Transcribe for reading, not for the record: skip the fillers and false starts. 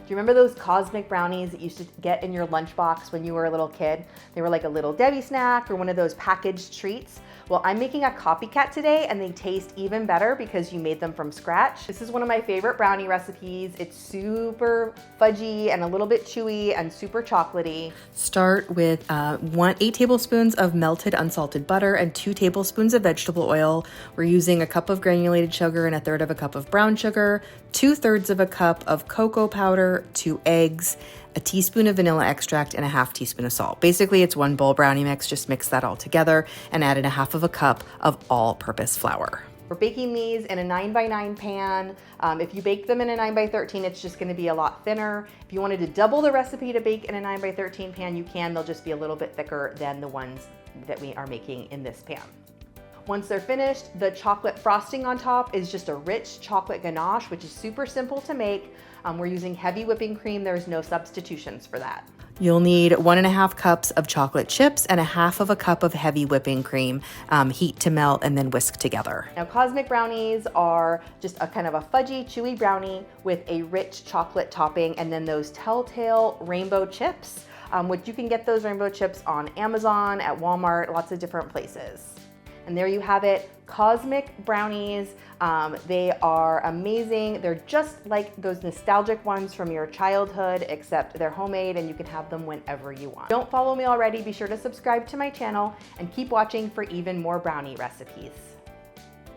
Do you remember those cosmic brownies that you used to get in your lunchbox when you were a little kid? They were like a little Debbie snack or one of those packaged treats. Well, I'm making a copycat today and they taste even better because you made them from scratch. This is one of my favorite brownie recipes. It's super fudgy and a little bit chewy and super chocolatey. Start with 8 tablespoons of melted unsalted butter and 2 tablespoons of vegetable oil. We're using a cup of granulated sugar and 1/3 of a cup of brown sugar, 2/3 of a cup of cocoa powder, 2 eggs, a teaspoon of vanilla extract, and a 1/2 teaspoon of salt. Basically, it's one bowl brownie mix. Just mix that all together and add in 1/2 of a cup of all-purpose flour. We're baking these in a 9x9 pan. If you bake them in a 9x13, it's just gonna be a lot thinner. If you wanted to double the recipe to bake in a 9x13 pan, you can. They'll just be a little bit thicker than the ones that we are making in this pan. Once they're finished, the chocolate frosting on top is just a rich chocolate ganache, which is super simple to make. We're using heavy whipping cream. There's no substitutions for that. You'll need 1.5 cups of chocolate chips and 1/2 of a cup of heavy whipping cream. Heat to melt and then whisk together. Now, cosmic brownies are just a kind of a fudgy, chewy brownie with a rich chocolate topping, and then those telltale rainbow chips, which you can get those rainbow chips on Amazon, at Walmart, lots of different places. And there you have it, cosmic brownies. They are amazing. They're just like those nostalgic ones from your childhood, except they're homemade and you can have them whenever you want. Don't follow me already, be sure to subscribe to my channel and keep watching for even more brownie recipes.